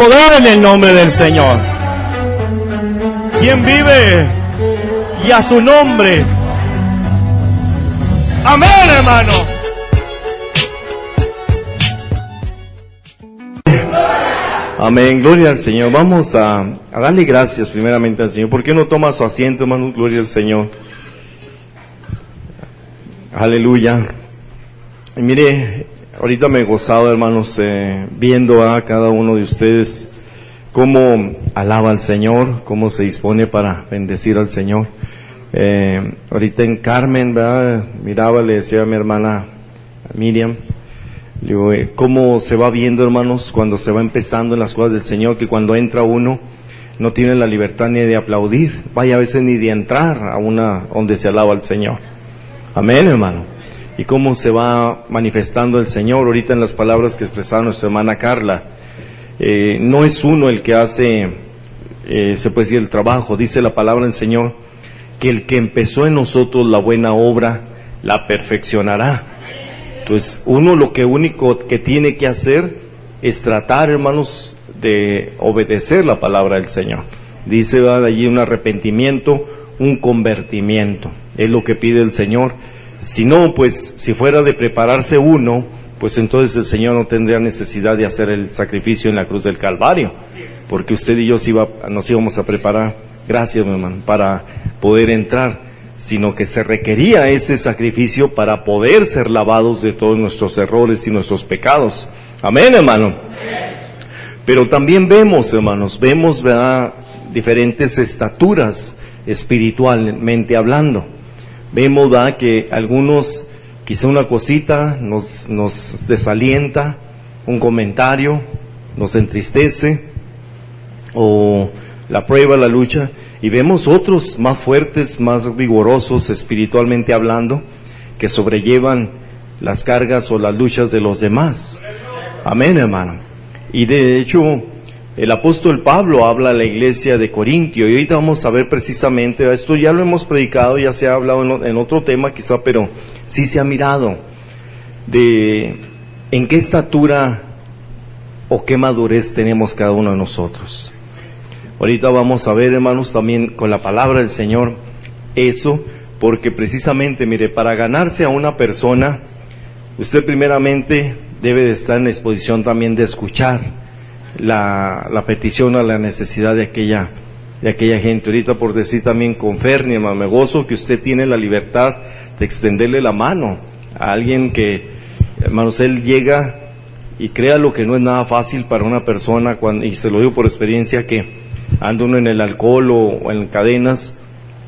poder en el nombre del Señor. ¿Quién vive? Y a su nombre. Amén, hermano. Amén, gloria al Señor. Vamos a darle gracias primeramente al Señor. ¿Por qué no toma su asiento, hermano? Gloria al Señor. Aleluya. Y mire, ahorita me he gozado, hermanos, viendo a cada uno de ustedes cómo alaba al Señor, cómo se dispone para bendecir al Señor. Ahorita en Carmen, ¿verdad? Miraba, le decía a mi hermana Miriam, digo, cómo se va viendo, hermanos, cuando se va empezando en las cosas del Señor, que cuando entra uno no tiene la libertad ni de aplaudir, vaya a veces ni de entrar a una donde se alaba al Señor. Amén, hermano. Y cómo se va manifestando el Señor ahorita en las palabras que expresaba nuestra hermana Carla. No es uno el que hace, se puede decir, el trabajo. Dice la palabra del Señor que el que empezó en nosotros la buena obra la perfeccionará. Entonces uno lo que único que tiene que hacer es tratar, hermanos, de obedecer la palabra del Señor. Dice, ¿verdad?, allí un arrepentimiento, un convertimiento, es lo que pide el Señor. Si no, pues si fuera de prepararse uno, pues entonces el Señor no tendría necesidad de hacer el sacrificio en la cruz del Calvario, porque usted y yo nos íbamos a preparar, gracias mi hermano, para poder entrar, sino que se requería ese sacrificio para poder ser lavados de todos nuestros errores y nuestros pecados. Amén, hermano. Pero también vemos, hermanos, ¿verdad?, diferentes estaturas espiritualmente hablando. Vemos, ¿verdad?, que algunos, quizá una cosita nos desalienta, un comentario nos entristece, o la prueba, la lucha, y vemos otros más fuertes, más vigorosos espiritualmente hablando, que sobrellevan las cargas o las luchas de los demás. Amén, hermano. Y de hecho, el apóstol Pablo habla a la iglesia de Corintio, y ahorita vamos a ver precisamente, esto ya lo hemos predicado, ya se ha hablado en otro tema quizá, pero sí se ha mirado de en qué estatura o qué madurez tenemos cada uno de nosotros. Ahorita vamos a ver, hermanos, también con la palabra del Señor eso, porque precisamente, mire, para ganarse a una persona, usted primeramente debe de estar en la disposición también de escuchar la petición, a la necesidad de aquella gente. Ahorita, por decir también con Fernie, hermano, me gozo que usted tiene la libertad de extenderle la mano a alguien que, hermanos, él llega, y créalo que no es nada fácil para una persona, y se lo digo por experiencia, que anda uno en el alcohol o en cadenas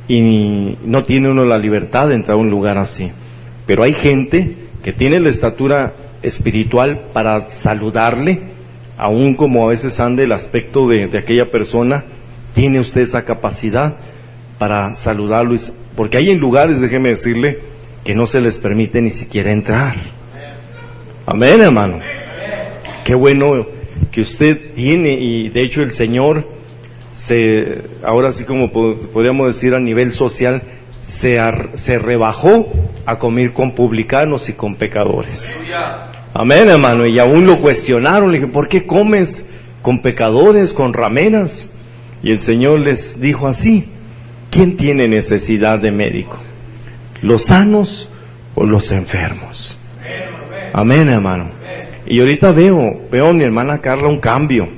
y no tiene uno la libertad de entrar a un lugar así. Pero hay gente que tiene la estatura espiritual para saludarle, aún como a veces ande el aspecto de aquella persona, tiene usted esa capacidad para saludarlo, porque hay en lugares, déjeme decirle, que no se les permite ni siquiera entrar. Amén, hermano. Qué bueno que usted tiene, y de hecho el Señor ahora sí, como podríamos decir a nivel social, se rebajó a comer con publicanos y con pecadores. Amén, hermano. Y aún lo cuestionaron, le dije, ¿por qué comes con pecadores, con rameras? Y el Señor les dijo así: ¿quién tiene necesidad de médico? ¿Los sanos o los enfermos? Amén, hermano. Y ahorita veo a mi hermana Carla un cambio,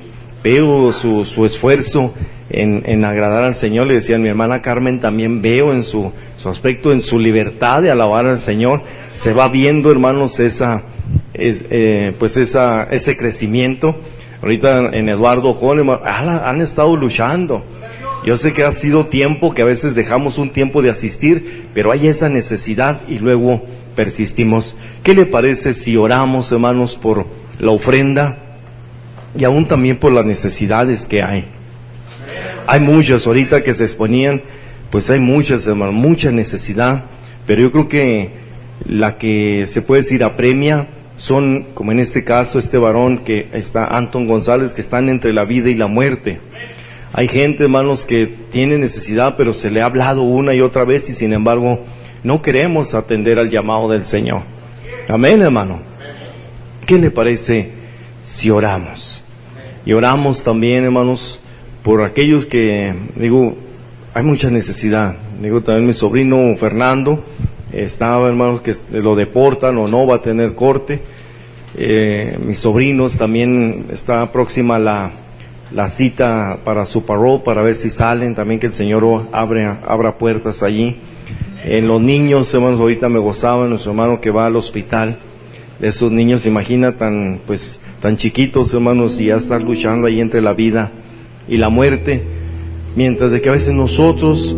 veo su esfuerzo en agradar al Señor. Le decía a mi hermana Carmen, también veo en su aspecto, en su libertad de alabar al Señor, se va viendo, hermanos, ese crecimiento. Ahorita en Eduardo Coleman han estado luchando. Yo sé que ha sido tiempo que a veces dejamos un tiempo de asistir, pero hay esa necesidad y luego persistimos. ¿Qué le parece si oramos, hermanos, por la ofrenda y aún también por las necesidades que hay? Hay muchas ahorita que se exponían, pues hay muchas, hermanos, mucha necesidad, pero yo creo que la que se puede decir apremia son, como en este caso, este varón que está, Anton González, que están entre la vida y la muerte. Hay gente, hermanos, que tiene necesidad, pero se le ha hablado una y otra vez y sin embargo no queremos atender al llamado del Señor. Amén, hermano. ¿Qué le parece si oramos? Y oramos también, hermanos, por aquellos que, digo, hay mucha necesidad. Digo, también mi sobrino Fernando estaba, hermanos, que lo deportan o no va a tener corte. Mis sobrinos también está próxima la cita para su parole, para ver si salen, también que el Señor abra puertas allí. En los niños, hermanos, ahorita me gozaba nuestro hermano que va al hospital. De esos niños, imagina tan chiquitos, hermanos, y ya estar luchando ahí entre la vida y la muerte, mientras de que a veces nosotros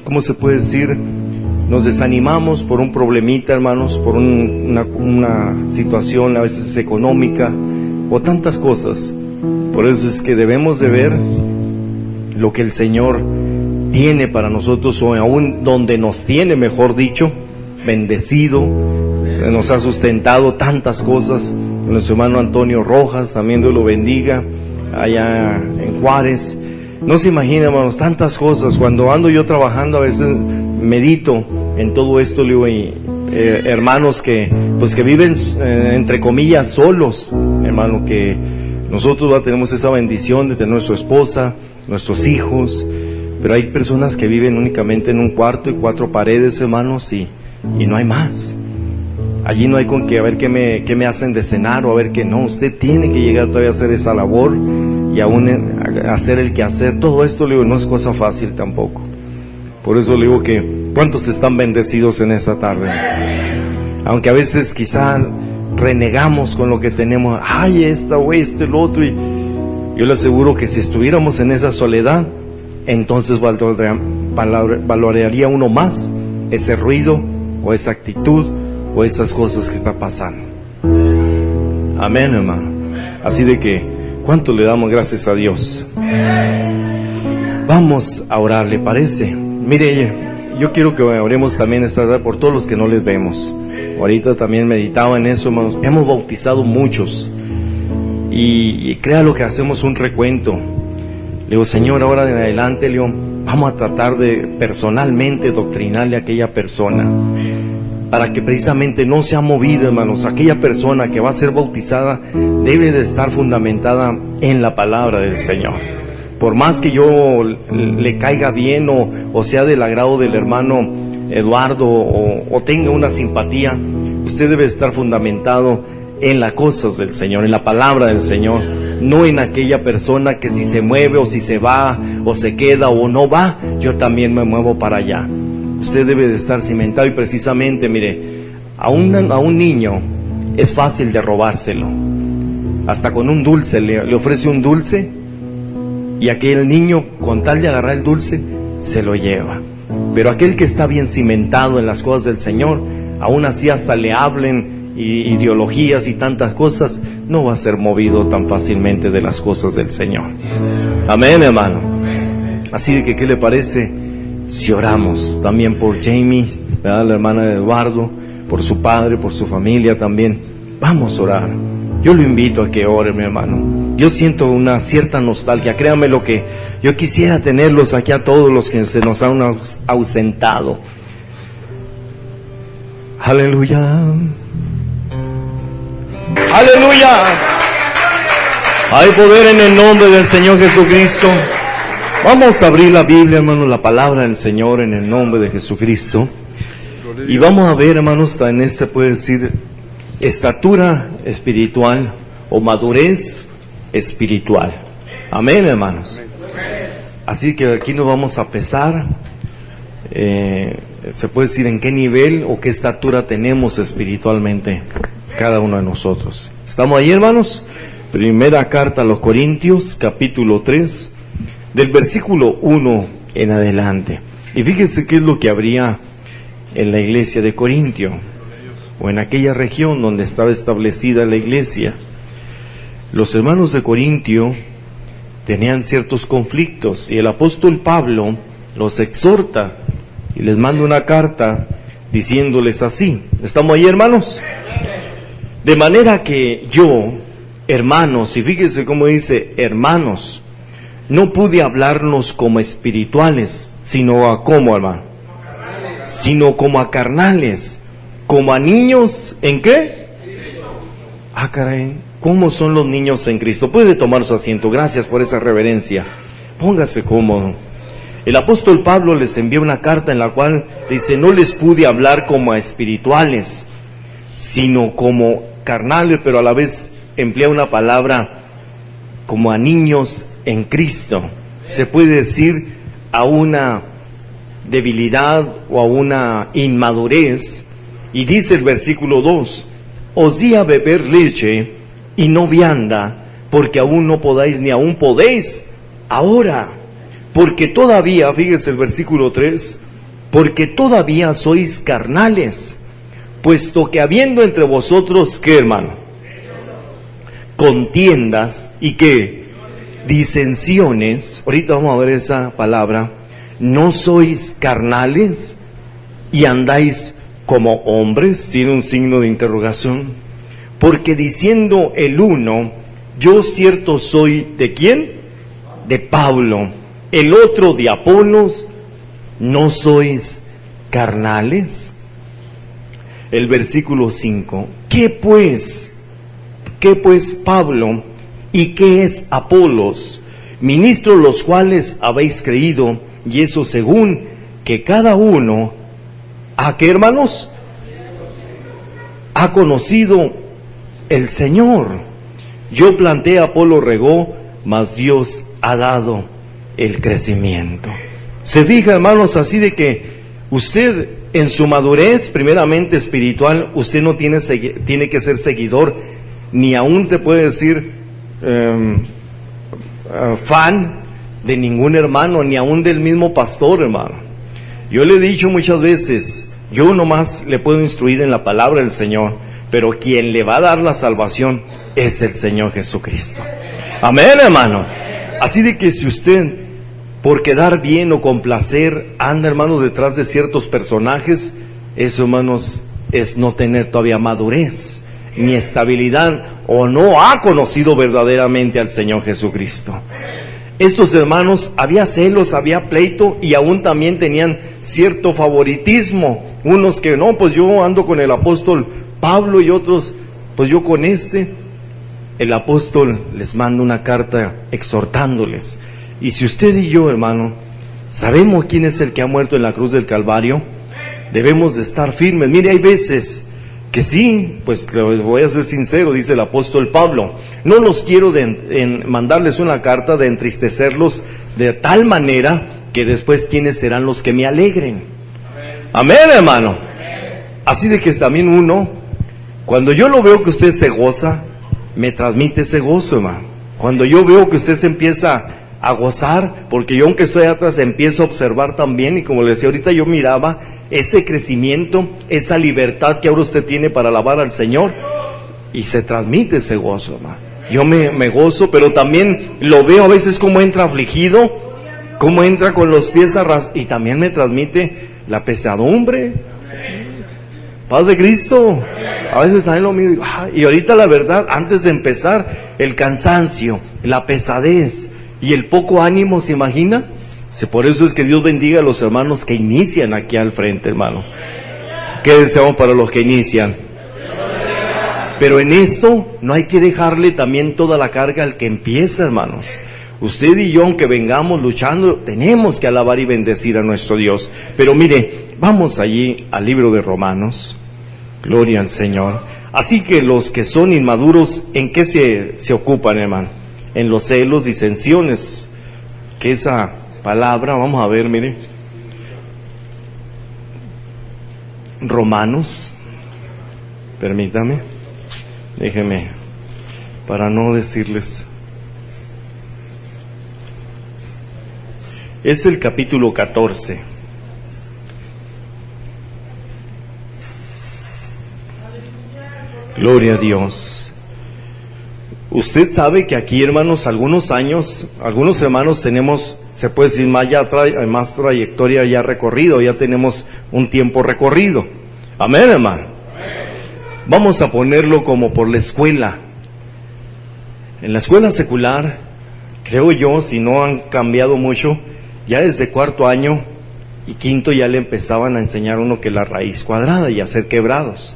¿cómo se puede decir? Nos desanimamos por un problemita, hermanos, por una situación a veces económica o tantas cosas. Por eso es que debemos de ver lo que el Señor tiene para nosotros, o aún donde nos tiene, mejor dicho, bendecido, nos ha sustentado tantas cosas. Nuestro hermano Antonio Rojas, también Dios lo bendiga, allá en Juárez. No se imagina, hermanos, tantas cosas. Cuando ando yo trabajando, a veces medito en todo esto, digo, y hermanos que viven entre comillas solos, hermano, que nosotros tenemos esa bendición de tener nuestra esposa, nuestros hijos, pero hay personas que viven únicamente en un cuarto y 4 paredes, hermanos, y no hay más. Allí no hay con que a ver qué me hacen de cenar, o a ver qué no. Usted tiene que llegar todavía a hacer esa labor y aún hacer el quehacer. Todo esto, le digo, no es cosa fácil tampoco. Por eso le digo que ¿cuántos están bendecidos en esta tarde? Aunque a veces quizá renegamos con lo que tenemos, ay, esta o el otro, y yo le aseguro que si estuviéramos en esa soledad, entonces valoraría uno más ese ruido o esa actitud o esas cosas que está pasando. Amén, hermano. Así de que, ¿cuánto le damos gracias a Dios? Vamos a orar, ¿le parece? Mire, yo quiero que oremos también esta tarde por todos los que no les vemos. Ahorita también meditaba en eso, hermanos. Hemos bautizado muchos, y créalo que hacemos un recuento. Le digo, Señor, ahora en adelante, León, vamos a tratar de personalmente doctrinarle a aquella persona, para que precisamente no se ha movido, hermanos. Aquella persona que va a ser bautizada debe de estar fundamentada en la palabra del Señor. Por más que yo le caiga bien o sea del agrado del hermano Eduardo o tenga una simpatía, usted debe estar fundamentado en las cosas del Señor, en la palabra del Señor, no en aquella persona que si se mueve o si se va o se queda o no va, yo también me muevo para allá. Usted debe de estar cimentado, y precisamente, mire, a un niño es fácil de robárselo. Hasta con un dulce, le ofrece un dulce, y aquel niño, con tal de agarrar el dulce, se lo lleva. Pero aquel que está bien cimentado en las cosas del Señor, aún así hasta le hablen ideologías y tantas cosas, no va a ser movido tan fácilmente de las cosas del Señor. Amén, hermano. Así de que, ¿qué le parece si oramos también por Jamie, ¿verdad? La hermana de Eduardo, por su padre, por su familia también? Vamos a orar. Yo lo invito a que ore, mi hermano. Yo siento una cierta nostalgia, créanme lo que yo quisiera tenerlos aquí a todos los que se nos han ausentado. Aleluya. Aleluya. Hay poder en el nombre del Señor Jesucristo. Vamos a abrir la Biblia, hermanos, la palabra del Señor en el nombre de Jesucristo. Y vamos a ver, hermanos, en este puede decir estatura espiritual o madurez espiritual. Amén, hermanos. Así que aquí nos vamos a pesar. Se puede decir en qué nivel o qué estatura tenemos espiritualmente cada uno de nosotros. ¿Estamos ahí, hermanos? Primera carta a los Corintios, capítulo 3, del versículo 1 en adelante. Y fíjese qué es lo que habría en la iglesia de Corintio, o en aquella región donde estaba establecida la iglesia. Los hermanos de Corintio tenían ciertos conflictos, y el apóstol Pablo los exhorta y les manda una carta diciéndoles así. ¿Estamos ahí, hermanos? De manera que yo, hermanos, y fíjese cómo dice hermanos, no pude hablarnos como espirituales, sino a ¿cómo, hermano? Sino como a carnales, como a niños, ¿en qué? Ah, caray. ¿Cómo son los niños en Cristo? Puede tomar su asiento. Gracias por esa reverencia. Póngase cómodo. El apóstol Pablo les envió una carta en la cual dice: no les pude hablar como a espirituales, sino como carnales, pero a la vez emplea una palabra como a niños en Cristo. Se puede decir a una debilidad o a una inmadurez. Y dice el versículo 2: os di a beber leche y no vianda, porque aún no podáis ni aún podéis ahora, porque todavía, fíjese el versículo 3, porque todavía sois carnales, puesto que habiendo entre vosotros, ¿qué, hermano? Contiendas y ¿qué? Disensiones. Ahorita vamos a ver esa palabra. ¿No sois carnales y andáis como hombres? Tiene un signo de interrogación. Porque diciendo el uno: yo cierto soy, ¿de quién? De Pablo. El otro de Apolos. ¿No sois carnales? El versículo 5. ¿Qué pues Pablo y qué es Apolos? Ministros los cuales habéis creído, y eso según que cada uno, ¿a qué, hermanos? Ha conocido el Señor. Yo planté, Apolo regó, mas Dios ha dado el crecimiento. Se fija, hermanos, así de que usted en su madurez, primeramente espiritual, usted no tiene que ser seguidor, ni aún te puede decir fan de ningún hermano, ni aún del mismo pastor, hermano. Yo le he dicho muchas veces, yo nomás le puedo instruir en la palabra del Señor, pero quien le va a dar la salvación es el Señor Jesucristo. Amén, hermano. Así de que si usted, por quedar bien o complacer, anda, hermanos, detrás de ciertos personajes, eso, hermanos, es no tener todavía madurez, ni estabilidad, o no ha conocido verdaderamente al Señor Jesucristo. Estos hermanos, había celos, había pleito, y aún también tenían cierto favoritismo. Unos que, no, pues yo ando con el apóstol Pablo, y otros, pues yo con este. El apóstol les manda una carta exhortándoles. Y si usted y yo, hermano, sabemos quién es el que ha muerto en la cruz del Calvario, debemos de estar firmes. Mire, hay veces que sí, pues les voy a ser sincero, dice el apóstol Pablo: no los quiero mandarles una carta de entristecerlos de tal manera que después quiénes serán los que me alegren. Amén, hermano. Así de que también uno, cuando yo lo veo que usted se goza, me transmite ese gozo, hermano. Cuando yo veo que usted se empieza a gozar, porque yo, aunque estoy atrás, empiezo a observar también, y como le decía ahorita, yo miraba ese crecimiento, esa libertad que ahora usted tiene para alabar al Señor, y se transmite ese gozo, hermano. Yo me gozo, pero también lo veo a veces como entra afligido, como entra con los pies y también me transmite la pesadumbre. Paz de Cristo. A veces también lo miro y ahorita la verdad, antes de empezar, el cansancio, la pesadez y el poco ánimo, ¿se imagina? Por eso es que Dios bendiga a los hermanos que inician aquí al frente, hermano. ¿Qué deseamos para los que inician? Pero en esto no hay que dejarle también toda la carga al que empieza, hermanos. Usted y yo, aunque vengamos luchando, tenemos que alabar y bendecir a nuestro Dios. Pero mire, vamos allí al libro de Romanos. Gloria al Señor. Así que los que son inmaduros, ¿en qué se ocupan, hermano? En los celos, disensiones. Que esa palabra, vamos a ver, mire. Romanos. Permítame. Déjeme, para no decirles. Es el capítulo 14. Gloria a Dios. Usted sabe que aquí, hermanos, algunos hermanos tenemos, se puede decir, más trayectoria ya recorrido, ya tenemos un tiempo recorrido. Amén, hermano. Vamos a ponerlo como por la escuela. En la escuela secular, creo yo, si no han cambiado mucho, ya desde cuarto año y quinto ya le empezaban a enseñar uno que la raíz cuadrada y hacer quebrados.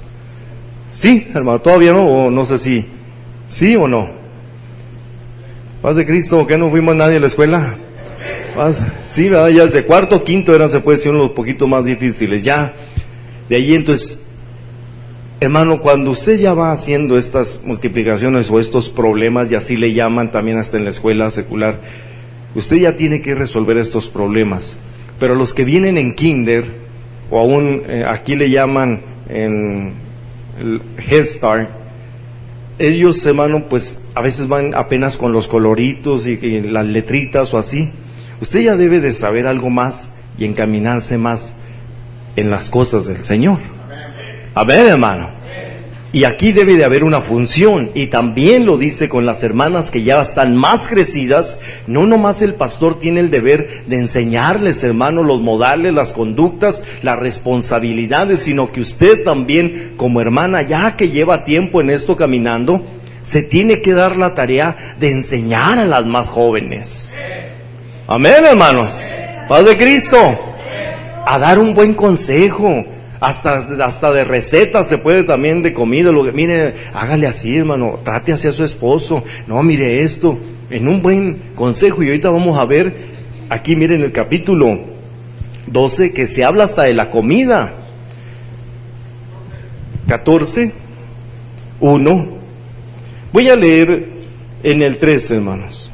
Sí, hermano, todavía no, o no sé si ¿Sí o no? Paz de Cristo, ¿qué no fuimos nadie a la escuela? Paz, sí, ¿verdad? Ya desde cuarto, quinto eran, se puede decir, unos poquitos más difíciles. Ya, de ahí entonces, hermano, cuando usted ya va haciendo estas multiplicaciones o estos problemas, y así le llaman también hasta en la escuela secular, usted ya tiene que resolver estos problemas. Pero los que vienen en kinder, o aún aquí le llaman en el Head Start, ellos, hermano, pues a veces van apenas con los coloritos y las letritas o así. Usted ya debe de saber algo más y encaminarse más en las cosas del Señor. Amén, hermano. Y aquí debe de haber una función, y también lo dice con las hermanas que ya están más crecidas. No nomás el pastor tiene el deber de enseñarles, hermano, los modales, las conductas, las responsabilidades, sino que usted también, como hermana ya que lleva tiempo en esto caminando, se tiene que dar la tarea de enseñar a las más jóvenes. Amén, hermanos. Paz de Cristo. A dar un buen consejo. Hasta de recetas se puede también, de comida. Mire, hágale así, hermano, trate así a su esposo. No, mire esto, en un buen consejo. Y ahorita vamos a ver, aquí miren el capítulo 12, que se habla hasta de la comida. 14, 1. Voy a leer en el 13, hermanos.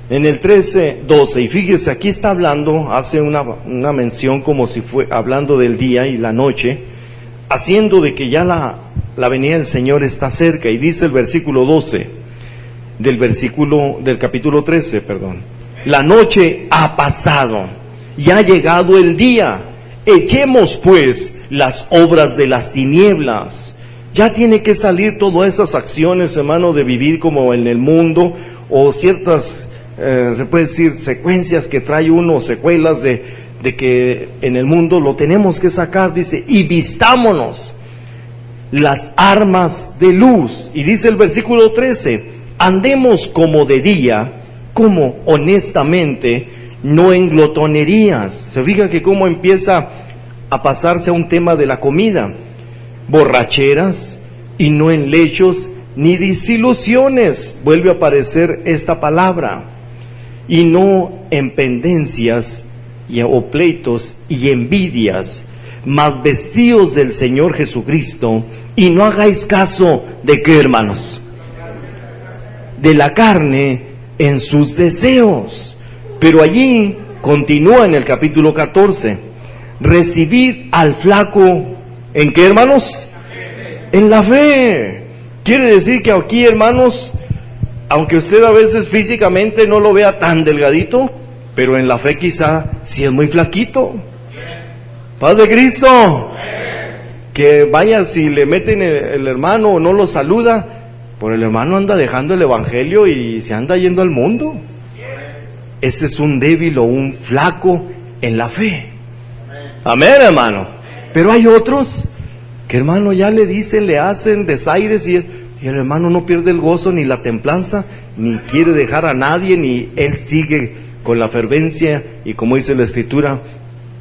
En el 13, 12, y fíjese, aquí está hablando, hace una mención como si fue hablando del día y la noche, haciendo de que ya la venida del Señor está cerca, y dice el versículo 12, del capítulo 13, perdón. La noche ha pasado, y ha llegado el día, echemos pues las obras de las tinieblas. Ya tiene que salir todas esas acciones, hermano, de vivir como en el mundo, o ciertas se puede decir secuencias que trae uno, secuelas de que en el mundo lo tenemos que sacar. Dice, y vistámonos las armas de luz. Y dice el versículo 13, andemos como de día, como honestamente, no en glotonerías. Se fija que cómo empieza a pasarse a un tema de la comida. Borracheras, y no en lechos ni disilusiones. Vuelve a aparecer esta palabra. Y no en pendencias o pleitos y envidias, mas vestidos del Señor Jesucristo, y no hagáis caso de qué, hermanos, de la carne en sus deseos. Pero allí continúa en el capítulo 14, recibid al flaco, ¿en qué, hermanos? En la fe. Quiere decir que aquí, hermanos, aunque usted a veces físicamente no lo vea tan delgadito, pero en la fe quizá sí es muy flaquito. Paz de Cristo. Que vaya, si le meten el hermano o no lo saluda, por el hermano anda dejando el evangelio y se anda yendo al mundo. Ese es un débil o un flaco en la fe. Amén, hermano. Pero hay otros que, hermano, ya le dicen, le hacen desaires, y el hermano no pierde el gozo ni la templanza, ni quiere dejar a nadie, ni él sigue con la fervencia y, como dice la Escritura,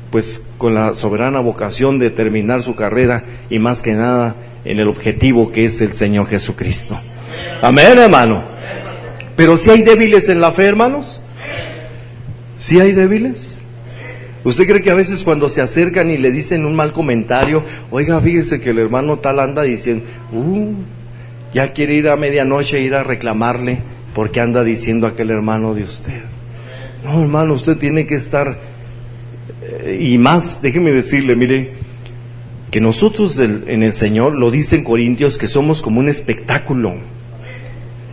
pues con la soberana vocación de terminar su carrera, y más que nada en el objetivo que es el Señor Jesucristo. Amén, hermano. Pero si hay débiles en la fe, hermanos, si hay débiles. ¿Usted cree que a veces cuando se acercan y le dicen un mal comentario, oiga, fíjese que el hermano tal anda diciendo, ya quiere ir a medianoche a ir a reclamarle porque anda diciendo aquel hermano de usted? No, hermano, usted tiene que estar, y más, déjeme decirle, mire, que nosotros en el Señor, lo dice en Corintios, que somos como un espectáculo.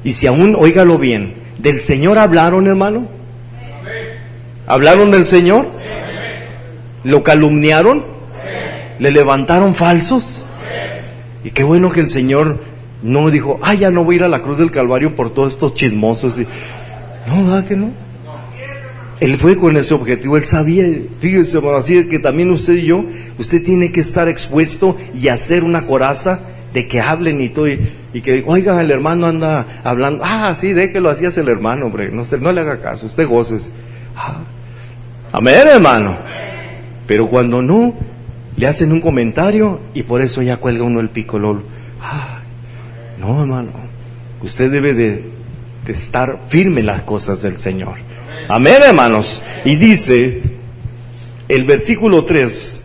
Y si aún, óigalo bien, ¿del Señor hablaron, hermano? ¿Hablaron del Señor? ¿Lo calumniaron? ¿Le levantaron falsos? Y qué bueno que el Señor no dijo, ya no voy a ir a la cruz del Calvario por todos estos chismosos. No, ¿verdad que no? Él fue con ese objetivo, él sabía, fíjese, hermano, así que también usted y yo, usted tiene que estar expuesto y hacer una coraza de que hablen y todo, y que, oiga, el hermano anda hablando, sí, déjelo, así es el hermano, hombre, no le haga caso, usted goces. Amén, hermano. Pero cuando no, le hacen un comentario y por eso ya cuelga uno el picololo. No, hermano. Usted debe de estar firme en las cosas del Señor. Amén, hermanos. Y dice el versículo 3,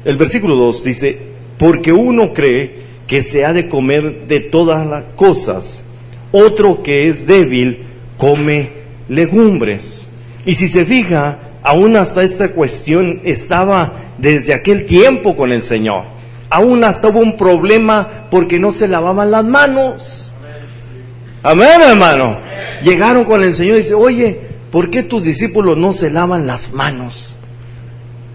el versículo 2 dice: porque uno cree que se ha de comer de todas las cosas, otro que es débil come legumbres. Y si se fija, aún hasta esta cuestión estaba desde aquel tiempo con el Señor. Aún hasta hubo un problema porque no se lavaban las manos. Amén, hermano. Llegaron con el Señor y dice: oye, ¿por qué tus discípulos no se lavan las manos?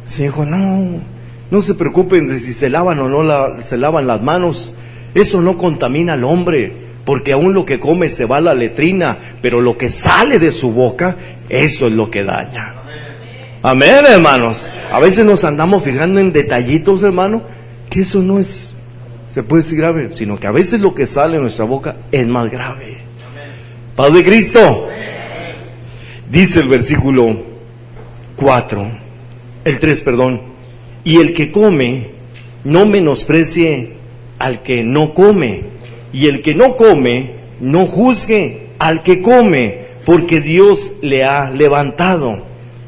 Se dijo: no se preocupen de si se lavan o no se lavan las manos. Eso no contamina al hombre, porque aún lo que come se va a la letrina, pero lo que sale de su boca, eso es lo que daña. Amén, hermanos. A veces nos andamos fijando en detallitos, hermano, que eso no es, se puede decir grave, sino que a veces lo que sale de nuestra boca es más grave. Paz de Cristo. Dice el versículo 3, y el que come no menosprecie al que no come, y el que no come no juzgue al que come, porque Dios le ha levantado.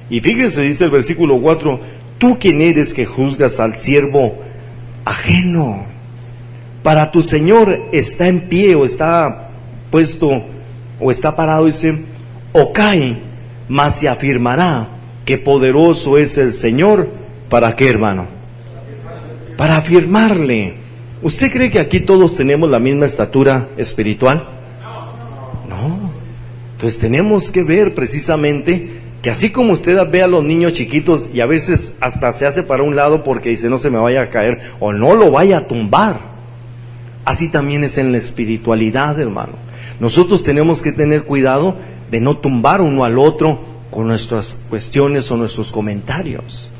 Y fíjense, dice el versículo 4: ¿tú quién eres que juzgas al siervo ajeno? Para tu Señor está en pie, o está puesto, o está parado, dice, o cae, mas se afirmará que poderoso es el Señor. ¿Para qué, hermano? Para afirmarle. ¿Usted cree que aquí todos tenemos la misma estatura espiritual? No. Entonces tenemos que ver precisamente que así como usted ve a los niños chiquitos y a veces hasta se hace para un lado porque dice: no se me vaya a caer o no lo vaya a tumbar, así también es en la espiritualidad, hermano. Nosotros tenemos que tener cuidado de no tumbar uno al otro con nuestras cuestiones o nuestros comentarios,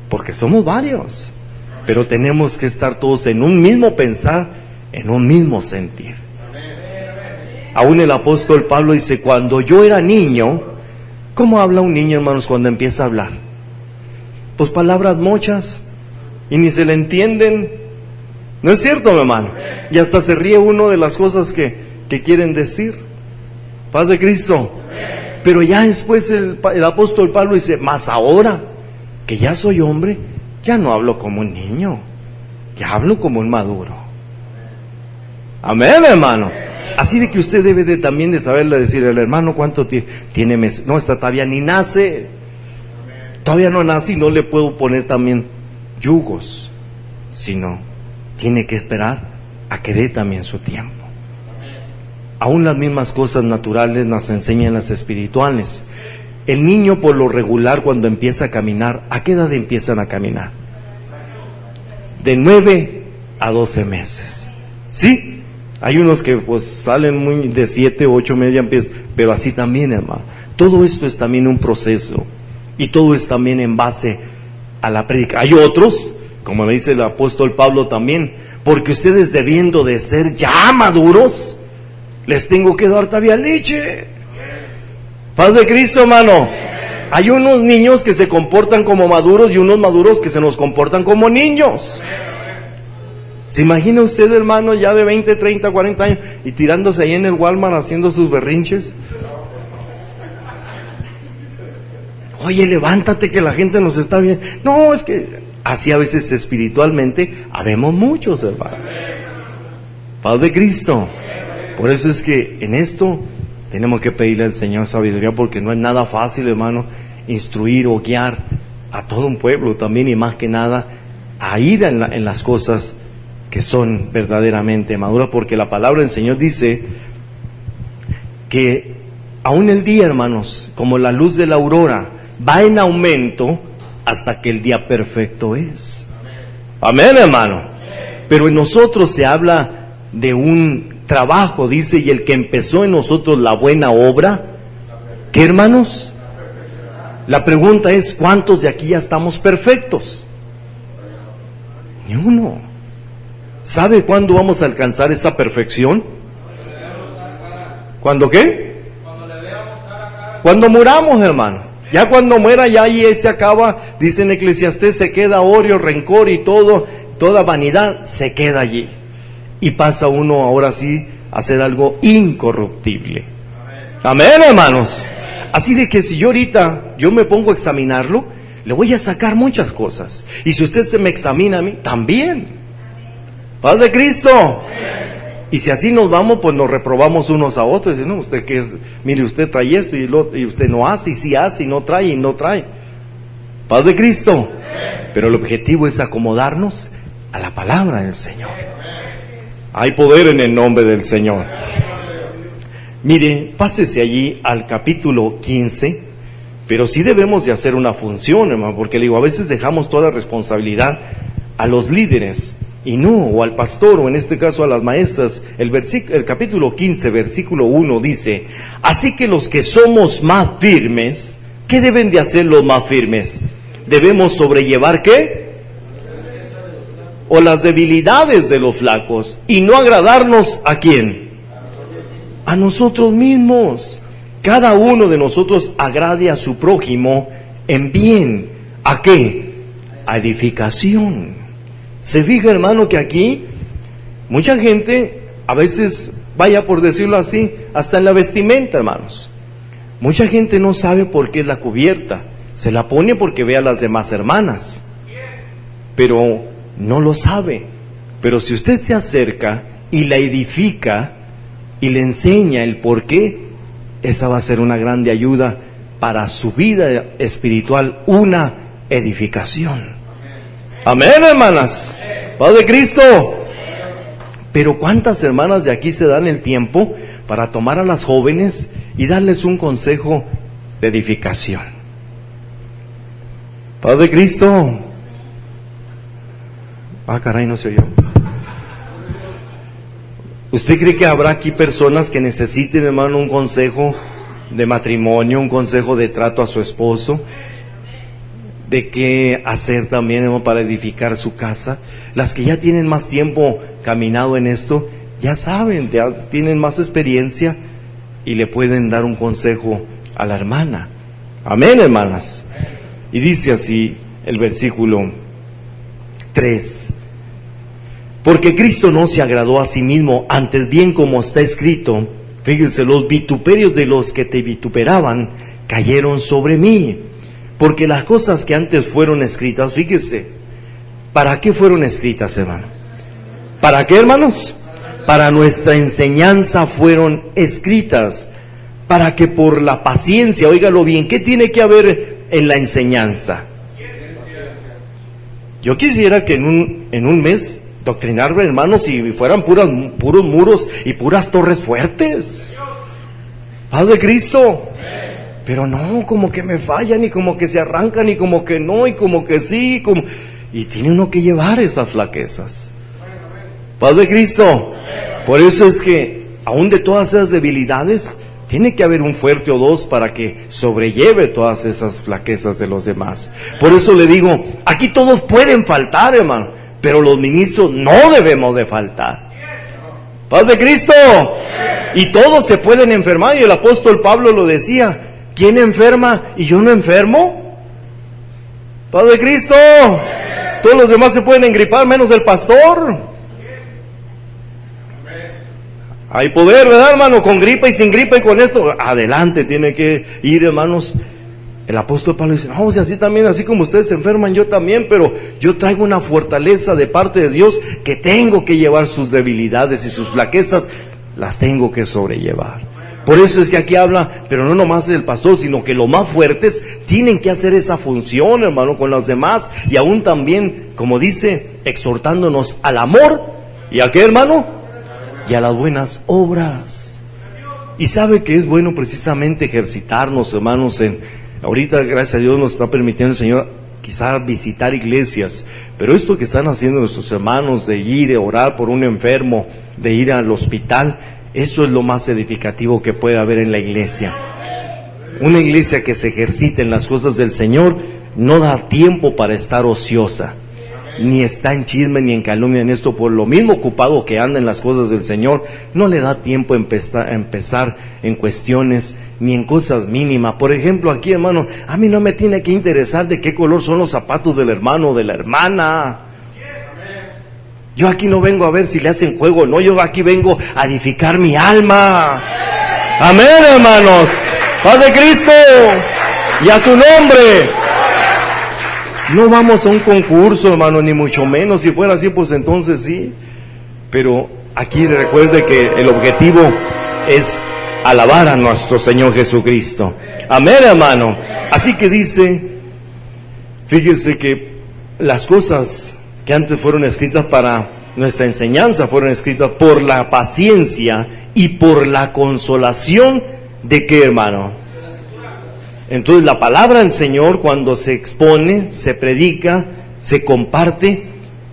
porque somos varios, pero tenemos que estar todos en un mismo pensar, en un mismo sentir. Aún el apóstol Pablo dice: cuando yo era niño. ¿Cómo habla un niño, hermanos, cuando empieza a hablar? Pues palabras mochas, y ni se le entienden. ¿No es cierto, mi hermano? Y hasta se ríe uno de las cosas que quieren decir. Paz de Cristo. Pero ya después el apóstol Pablo dice: mas ahora que ya soy hombre, ya no hablo como un niño, ya hablo como un maduro. Amén, hermano. Así de que usted debe de también de saberle decir al hermano: ¿cuánto tiene meses? No, está todavía ni nace. Todavía no nace y no le puedo poner también yugos, sino tiene que esperar a que dé también su tiempo. Aún las mismas cosas naturales nos enseñan las espirituales. El niño, por lo regular, cuando empieza a caminar, ¿a qué edad empiezan a caminar? De 9 a 12 meses. ¿Sí? Hay unos que pues salen muy de 7 o 8 meses, ya empiezan, pero así también, hermano. Todo esto es también un proceso, y todo es también en base a la prédica. Hay otros, como le dice el apóstol Pablo también: porque ustedes, debiendo de ser ya maduros, les tengo que dar todavía leche. Paz de Cristo, hermano. Hay unos niños que se comportan como maduros y unos maduros que se nos comportan como niños. ¿Se imagina usted, hermano, ya de 20, 30, 40 años y tirándose ahí en el Walmart haciendo sus berrinches? Oye, levántate que la gente nos está viendo. No, es que así a veces espiritualmente habemos muchos, hermano. Paz de Cristo. Por eso es que en esto tenemos que pedirle al Señor sabiduría, porque no es nada fácil, hermano, instruir o guiar a todo un pueblo también, y más que nada a ir en las cosas que son verdaderamente maduras, porque la palabra del Señor dice que aún el día, hermanos, como la luz de la aurora, va en aumento hasta que el día perfecto es. Amén, hermano. Pero en nosotros se habla de un trabajo, dice: y el que empezó en nosotros la buena obra, ¿qué, hermanos? La pregunta es: ¿cuántos de aquí ya estamos perfectos? Ni uno. ¿Sabe cuándo vamos a alcanzar esa perfección? ¿Cuándo qué? Cuando muramos, hermano. Ya cuando muera, ya ahí se acaba. Dice en Eclesiastés: se queda odio, rencor y todo, toda vanidad se queda allí. y pasa uno ahora sí a hacer algo incorruptible. Amén, hermanos. Así de que si yo ahorita me pongo a examinarlo, le voy a sacar muchas cosas. Y si usted se me examina a mí, también. Paz de Cristo. Y si así nos vamos, pues nos reprobamos unos a otros. Dice, no, usted que es, mire, usted trae esto y usted no hace, y sí hace, y no trae, y no trae. Paz de Cristo. Pero el objetivo es acomodarnos a la palabra del Señor. Hay poder en el nombre del Señor. Mire, pásese allí al capítulo 15, pero sí debemos de hacer una función, hermano, porque le digo, a veces dejamos toda la responsabilidad a los líderes, y no, o al pastor, o en este caso a las maestras. El capítulo 15, versículo 1 dice, así que los que somos más firmes, ¿qué deben de hacer los más firmes? Debemos sobrellevar, ¿qué? O las debilidades de los flacos, y no agradarnos, ¿a quién? A nosotros mismos. Cada uno de nosotros agrade a su prójimo en bien. ¿A qué? A edificación. Se fija, hermano, que aquí mucha gente, a veces, vaya por decirlo así, hasta en la vestimenta, hermanos. Mucha gente no sabe por qué es la cubierta. Se la pone porque ve a las demás hermanas, pero no lo sabe. Pero si usted se acerca y la edifica y le enseña el por qué, esa va a ser una grande ayuda para su vida espiritual, una edificación. Amén, hermanas. Paz de Cristo. Pero ¿cuántas hermanas de aquí se dan el tiempo para tomar a las jóvenes y darles un consejo de edificación? Paz de Cristo. Ah, caray, no se oyó. ¿Usted cree que habrá aquí personas que necesiten, hermano, un consejo de matrimonio, un consejo de trato a su esposo? ¿De qué hacer también, hermano, para edificar su casa? Las que ya tienen más tiempo caminado en esto, ya saben, ya tienen más experiencia y le pueden dar un consejo a la hermana. Amén, hermanas. Y dice así el versículo 3. Porque Cristo no se agradó a sí mismo, antes bien como está escrito, fíjense, los vituperios de los que te vituperaban cayeron sobre mí. Porque las cosas que antes fueron escritas, fíjese, ¿para qué fueron escritas, hermano? ¿Para qué, hermanos? Para nuestra enseñanza fueron escritas, para que por la paciencia, óigalo bien, ¿qué tiene que haber en la enseñanza? Yo quisiera que en un mes doctrinar, hermanos, y fueran puros muros y puras torres fuertes. Paz de Cristo. Pero no, como que me fallan, y como que se arrancan, y como que no, y como que sí, y tiene uno que llevar esas flaquezas. Paz de Cristo. Por eso es que, aún de todas esas debilidades, tiene que haber un fuerte o dos para que sobrelleve todas esas flaquezas de los demás. Por eso le digo, aquí todos pueden faltar, hermano, pero los ministros no debemos de faltar. Paz de Cristo. Y todos se pueden enfermar, y el apóstol Pablo lo decía, ¿quién enferma y yo no enfermo? Paz de Cristo. Todos los demás se pueden engripar menos el pastor. Hay poder, ¿verdad, hermano? Con gripa y sin gripa, y con esto, adelante tiene que ir, hermanos. El apóstol Pablo dice, no, si así también, así como ustedes se enferman, yo también, pero yo traigo una fortaleza de parte de Dios que tengo que llevar sus debilidades y sus flaquezas, las tengo que sobrellevar. Por eso es que aquí habla, pero no nomás del pastor, sino que los más fuertes tienen que hacer esa función, hermano, con los demás, y aún también, como dice, exhortándonos al amor, ¿y a qué, hermano? Y a las buenas obras. Y sabe que es bueno precisamente ejercitarnos, hermanos, ahorita, gracias a Dios, nos está permitiendo el Señor quizás visitar iglesias, pero esto que están haciendo nuestros hermanos, de ir a orar por un enfermo, de ir al hospital, eso es lo más edificativo que puede haber en la iglesia. Una iglesia que se ejercita en las cosas del Señor no da tiempo para estar ociosa, ni está en chisme ni en calumnia en esto. Por lo mismo ocupado que anda en las cosas del Señor, no le da tiempo a empezar en cuestiones ni en cosas mínimas. Por ejemplo, aquí, hermano, a mí no me tiene que interesar de qué color son los zapatos del hermano o de la hermana. Yo aquí no vengo a ver si le hacen juego o no, yo aquí vengo a edificar mi alma. Amén, hermanos. Paz de Cristo y a su nombre. No vamos a un concurso, hermano, ni mucho menos. Si fuera así, pues entonces sí. Pero aquí recuerde que el objetivo es alabar a nuestro Señor Jesucristo. Amén, hermano. Así que dice, fíjese que las cosas que antes fueron escritas para nuestra enseñanza fueron escritas por la paciencia y por la consolación de qué, hermano. Entonces la palabra del Señor, cuando se expone, se predica, se comparte,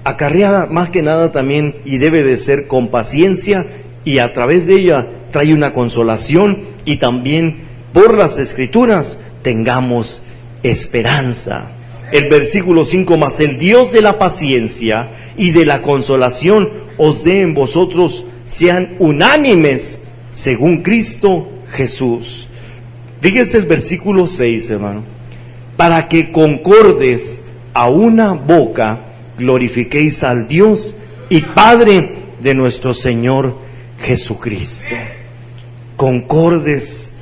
acarrea más que nada también, y debe de ser con paciencia, y a través de ella trae una consolación, y también por las Escrituras tengamos esperanza. El versículo 5, mas el Dios de la paciencia y de la consolación os dé en vosotros, sean unánimes según Cristo Jesús. Fíjese el versículo 6, hermano. Para que concordes a una boca, glorifiquéis al Dios y Padre de nuestro Señor Jesucristo. Concordes.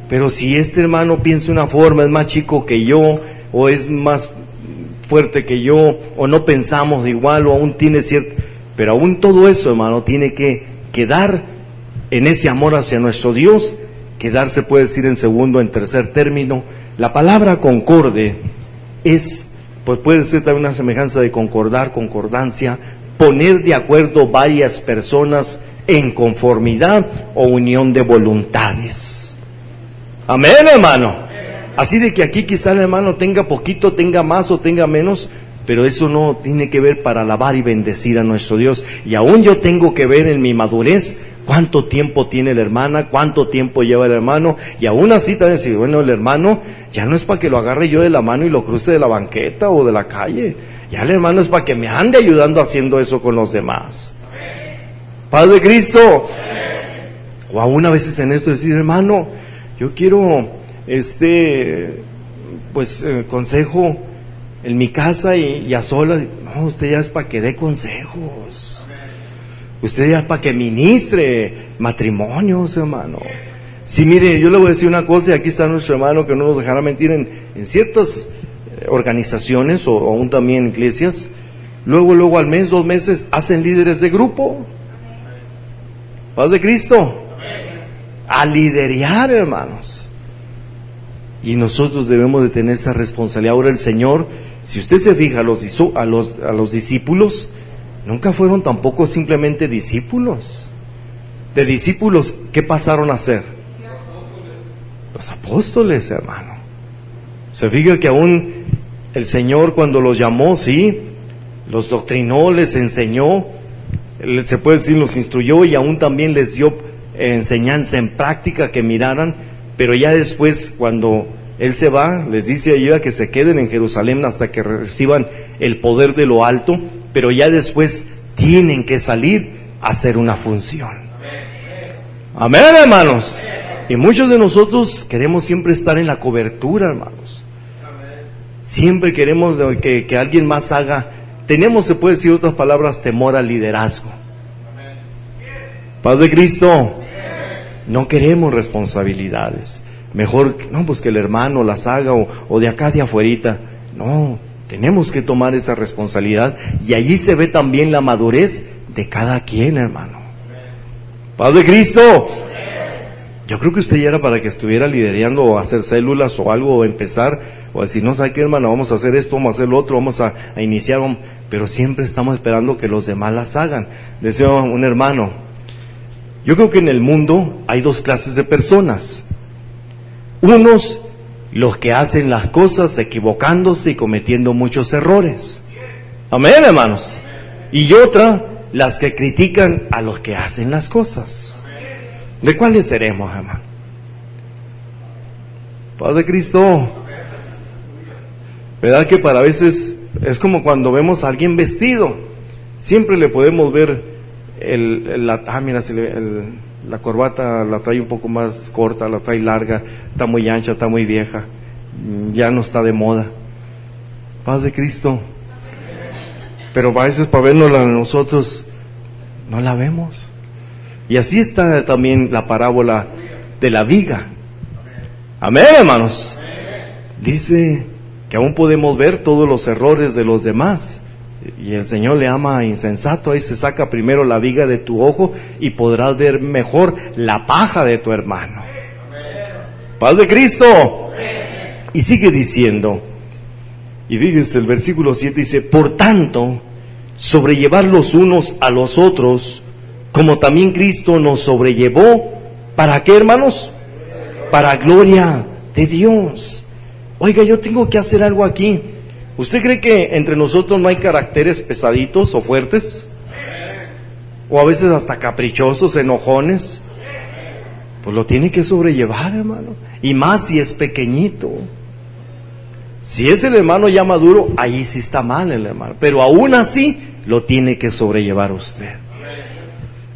Pero si este hermano piensa una forma, es más chico que yo, o es más fuerte que yo, o no pensamos igual, o aún tiene cierto... Pero aún todo eso, hermano, tiene que quedar en ese amor hacia nuestro Dios. Quedar se puede decir en segundo, en tercer término. La palabra concorde es, pues puede ser también una semejanza de concordar, concordancia, poner de acuerdo varias personas en conformidad o unión de voluntades. Amén, hermano. Así de que aquí quizá el hermano tenga poquito, tenga más o tenga menos, pero eso no tiene que ver para alabar y bendecir a nuestro Dios. Y aún yo tengo que ver en mi madurez cuánto tiempo tiene la hermana, cuánto tiempo lleva el hermano, y aún así también decir, bueno, el hermano ya no es para que lo agarre yo de la mano y lo cruce de la banqueta o de la calle, ya el hermano es para que me ande ayudando haciendo eso con los demás. Paz de Cristo. O aún a veces en esto decir, hermano, yo quiero consejo en mi casa y a solas. No, usted ya es para que dé consejos. Usted ya es para que ministre matrimonios, hermano. Sí, mire, yo le voy a decir una cosa, y aquí está nuestro hermano que no nos dejará mentir, en ciertas organizaciones o aún también iglesias, luego al mes, 2 meses, hacen líderes de grupo. Paz de Cristo. A liderear, hermanos. Y nosotros debemos de tener esa responsabilidad. Ahora el Señor, si usted se fija, a los discípulos, nunca fueron tampoco simplemente discípulos. De discípulos, ¿qué pasaron a ser? Los apóstoles, hermano. Se fija que aún el Señor cuando los llamó, sí, los doctrinó, les enseñó, se puede decir, los instruyó, y aún también les dio enseñanza en práctica que miraran. Pero ya después, cuando Él se va, les dice ayuda que se queden en Jerusalén hasta que reciban el poder de lo alto, pero ya después tienen que salir a hacer una función. Amén, hermanos. Y muchos de nosotros queremos siempre estar en la cobertura, hermanos. Siempre queremos que alguien más haga. Tenemos, se puede decir otras palabras, temor al liderazgo. Paz de Cristo. No queremos responsabilidades. Mejor, no, pues que el hermano las haga o de acá de afuerita. No, tenemos que tomar esa responsabilidad, y allí se ve también la madurez de cada quien, hermano. Paz de Cristo. Yo creo que usted ya era para que estuviera liderando o hacer células o algo, o empezar, o decir, no, ¿sabe qué, hermano? Vamos a hacer esto, vamos a hacer lo otro, vamos a iniciar, pero siempre estamos esperando que los demás las hagan. Decía un hermano, yo creo que en el mundo hay 2 clases de personas. Unos, los que hacen las cosas equivocándose y cometiendo muchos errores. Amén, hermanos. Y otra, las que critican a los que hacen las cosas. ¿De cuáles seremos, hermano? Paz de Cristo. ¿Verdad que para veces es como cuando vemos a alguien vestido? Siempre le podemos ver la corbata la trae un poco más corta, la trae larga, está muy ancha, está muy vieja, ya no está de moda. Paz de Cristo. pero a veces para vernosla nosotros no la vemos. Y así está también la parábola de la viga. Amén, hermanos. Dice que aún podemos ver todos los errores de los demás. Y el Señor le llama insensato. Ahí se saca primero la viga de tu ojo y podrás ver mejor la paja de tu hermano. Paz de Cristo. Y sigue diciendo, y fíjense el versículo 7 dice: por tanto, sobrellevar los unos a los otros, como también Cristo nos sobrellevó. ¿Para qué, hermanos? Para gloria de Dios. Oiga, yo tengo que hacer algo aquí. ¿Usted cree que entre nosotros no hay caracteres pesaditos o fuertes? O a veces hasta caprichosos, enojones. Pues lo tiene que sobrellevar, hermano. Y más si es pequeñito. Si es el hermano ya maduro, ahí sí está mal el hermano. Pero aún así lo tiene que sobrellevar usted.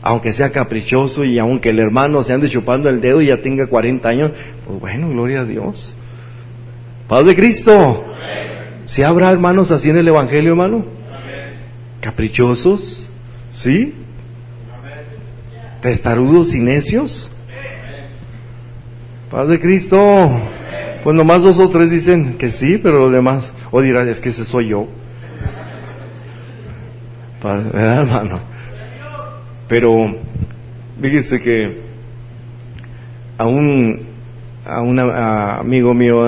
Aunque sea caprichoso y aunque el hermano se ande chupando el dedo y ya tenga 40 años, pues bueno, gloria a Dios. Paz de Cristo. ¿Si habrá hermanos así en el Evangelio, hermano? ¿Caprichosos? ¿Sí? ¿Testarudos y necios? Paz de Cristo. Pues nomás 2 o 3 dicen que sí, pero los demás, o dirán, es que ese soy yo. ¿Verdad, hermano? Pero fíjese que a un amigo mío,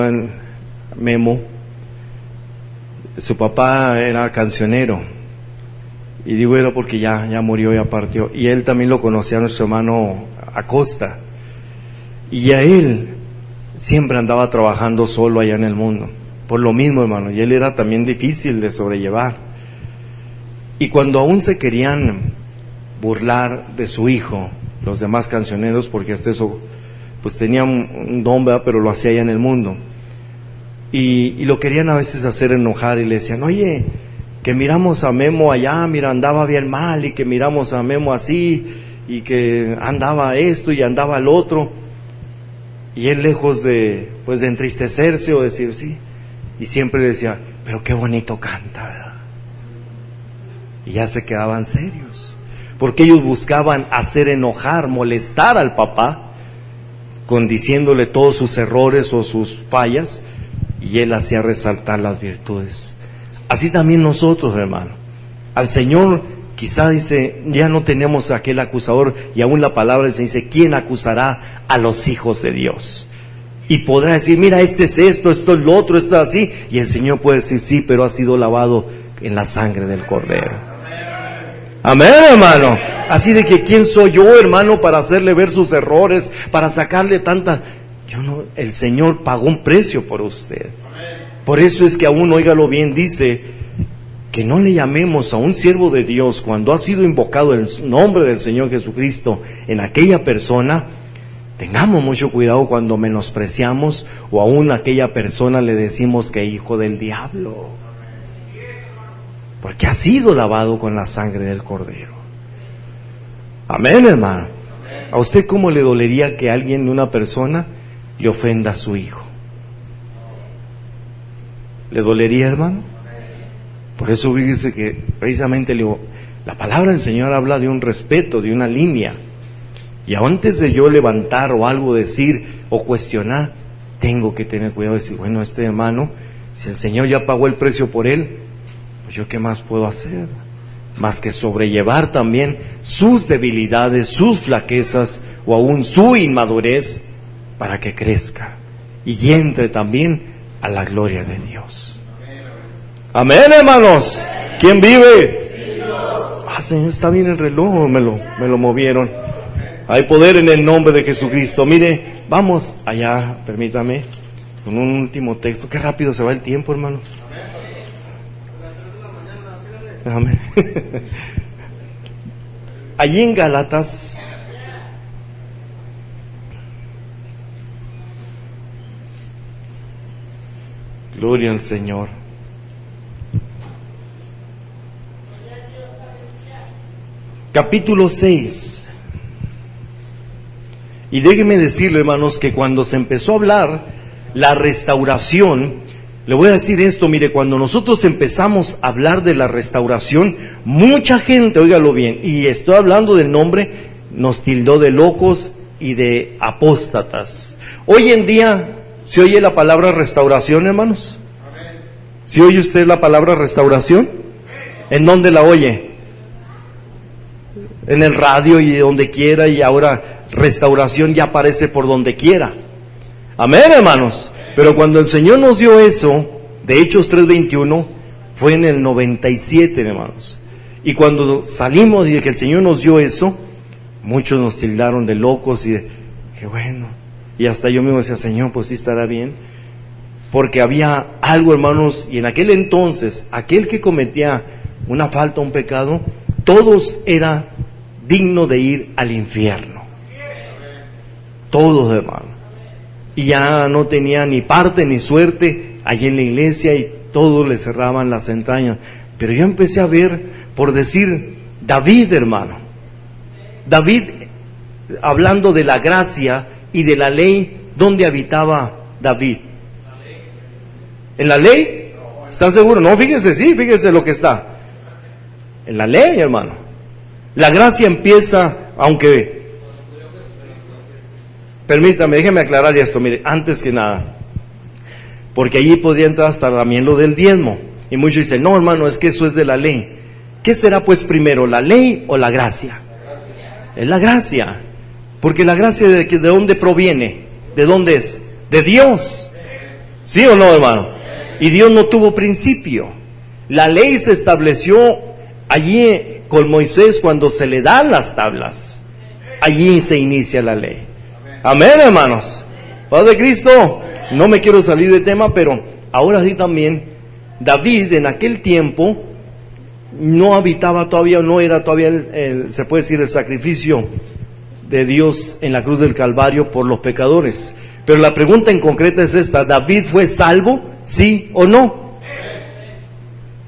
Memo, su papá era cancionero, y digo era porque ya murió, ya partió, y él también lo conocía a nuestro hermano Acosta, y a él siempre andaba trabajando solo allá en el mundo, por lo mismo, hermano, y él era también difícil de sobrellevar. Y cuando aún se querían burlar de su hijo, los demás cancioneros, porque hasta eso, pues tenía un don, ¿verdad? Pero lo hacía allá en el mundo, y lo querían a veces hacer enojar, y le decían, oye, que miramos a Memo allá, mira, andaba bien mal, y que miramos a Memo así, y que andaba esto y andaba el otro. Y él, lejos de entristecerse o decir sí, y siempre le decía, pero qué bonito canta, ¿verdad? Y ya se quedaban serios, porque ellos buscaban hacer enojar, molestar al papá, con diciéndole todos sus errores o sus fallas, y él hacía resaltar las virtudes. Así también nosotros, hermano, al Señor quizá dice, ya no tenemos aquel acusador, y aún la palabra se dice, ¿quién acusará a los hijos de Dios? Y podrá decir, mira, este es esto es lo otro, esto es así, y el Señor puede decir, sí, pero ha sido lavado en la sangre del Cordero. Amén, hermano. Así de que ¿quién soy yo, hermano, para hacerle ver sus errores, para sacarle tanta? Yo no, el Señor pagó un precio por usted. Por eso es que aún, óigalo bien, dice que no le llamemos a un siervo de Dios cuando ha sido invocado el nombre del Señor Jesucristo en aquella persona. Tengamos mucho cuidado cuando menospreciamos o aún a aquella persona le decimos que es hijo del diablo, porque ha sido lavado con la sangre del Cordero. Amén, hermano. ¿A usted cómo le dolería que alguien, una persona, le ofenda a su hijo? ¿Le dolería, hermano? Por eso fíjese que precisamente la palabra del Señor habla de un respeto, de una línea. Y antes de yo levantar o algo decir o cuestionar, tengo que tener cuidado de decir, bueno, este hermano, si el Señor ya pagó el precio por él, pues yo qué más puedo hacer, más que sobrellevar también sus debilidades, sus flaquezas o aún su inmadurez para que crezca y entre también a la gloria de Dios. Amén, hermanos. ¿Quién vive? Ah, Señor, está bien el reloj, me lo movieron. Hay poder en el nombre de Jesucristo. Mire, vamos allá, permítame, con un último texto. Qué rápido se va el tiempo, hermano. Amén. Allí en Gálatas, gloria al Señor. Capítulo 6. Y déjenme decirle, hermanos, que cuando se empezó a hablar la restauración, Le voy a decir esto, mire, cuando nosotros empezamos a hablar de la restauración, mucha gente, óigalo bien, y estoy hablando del nombre, nos tildó de locos y de apóstatas. Hoy en día, ¿se oye la palabra restauración, hermanos? ¿Sí oye usted la palabra restauración? ¿En dónde la oye? En el radio y donde quiera, y ahora restauración ya aparece por donde quiera. Amén, hermanos. Pero cuando el Señor nos dio eso, de Hechos 3:21, fue en el 97, hermanos. Y cuando salimos y que el Señor nos dio eso, muchos nos tildaron de locos y de, qué bueno. Y hasta yo mismo decía, Señor, pues sí estará bien. Porque había algo, hermanos, y en aquel entonces, aquel que cometía una falta, un pecado, todos era digno de ir al infierno. Todos, hermanos. Y ya no tenía ni parte ni suerte allí en la iglesia y todos le cerraban las entrañas. Pero yo empecé a ver, por decir, David, hermano. David, hablando de la gracia y de la ley, ¿dónde habitaba David? ¿En la ley? ¿Están seguros? No, fíjese, sí, fíjese lo que está. En la ley, hermano. La gracia empieza, aunque... Permítame, déjeme aclarar esto, mire, antes que nada. Porque allí podría entrar hasta también lo del diezmo. Y muchos dicen, no, hermano, es que eso es de la ley. ¿Qué será pues primero, la ley o la gracia? Es la gracia. Porque la gracia, ¿de dónde proviene? ¿De dónde es? De Dios. ¿Sí o no, hermano? Y Dios no tuvo principio. La ley se estableció allí con Moisés cuando se le dan las tablas. Allí se inicia la ley. Amén, hermanos. Padre Cristo, no me quiero salir de tema, pero ahora sí también, David en aquel tiempo no habitaba todavía, no era todavía, se puede decir, el sacrificio de Dios en la cruz del Calvario por los pecadores. Pero la pregunta en concreta es esta, ¿David fue salvo? ¿Sí o no?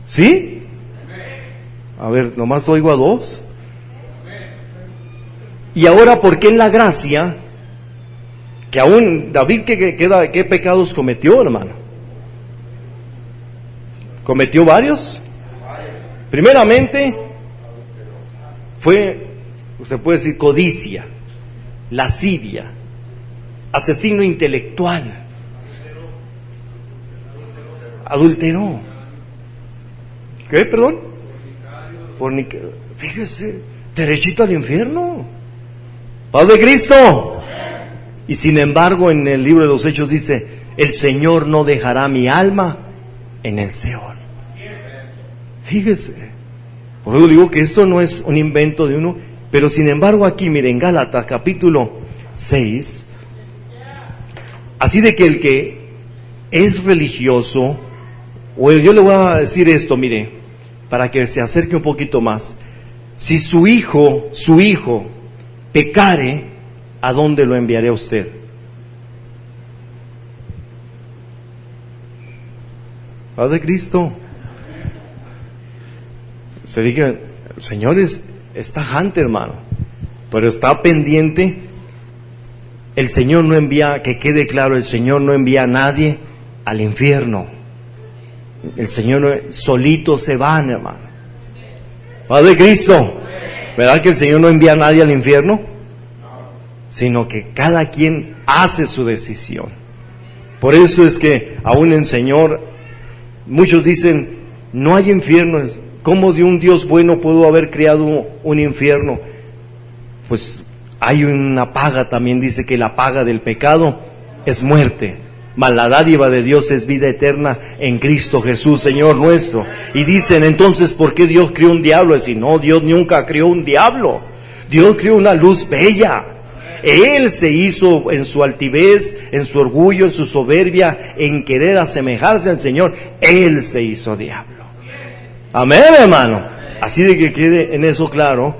¿Sí? A ver, nomás oigo a dos. Y ahora, ¿por qué en la gracia? Que aún David, ¿qué pecados cometió, hermano? ¿Cometió varios? Primeramente, fue, se puede decir, codicia, lascivia, asesino intelectual, adulteró. ¿Qué, perdón? Fíjese, derechito al infierno. Padre Cristo. Y sin embargo, en el libro de los Hechos dice, el Señor no dejará mi alma en el Seol. Fíjese. Por eso digo que esto no es un invento de uno, pero sin embargo aquí, miren, Gálatas capítulo 6, así de que el que es religioso, o yo le voy a decir esto, mire, para que se acerque un poquito más, si su hijo pecare, ¿a dónde lo enviaré a usted? Padre Cristo. Se diga, el Señor está tajante, hermano, pero está pendiente. El Señor no envía, que quede claro, el Señor no envía a nadie al infierno. El Señor no, solito se van, hermano. Padre Cristo, ¿verdad que el Señor no envía a nadie al infierno? Sino que cada quien hace su decisión. Por eso es que aún el Señor, muchos dicen, no hay infiernos. ¿Cómo de un Dios bueno pudo haber creado un infierno? Pues hay una paga, también dice que la paga del pecado es muerte, mas la dádiva de Dios es vida eterna en Cristo Jesús, Señor nuestro. Y dicen, entonces, ¿por qué Dios creó un diablo? Es decir, no, Dios nunca creó un diablo. Dios creó una luz bella. Él se hizo en su altivez, en su orgullo, en su soberbia, en querer asemejarse al Señor. Él se hizo diablo. Amén, hermano. Así de que quede en eso claro,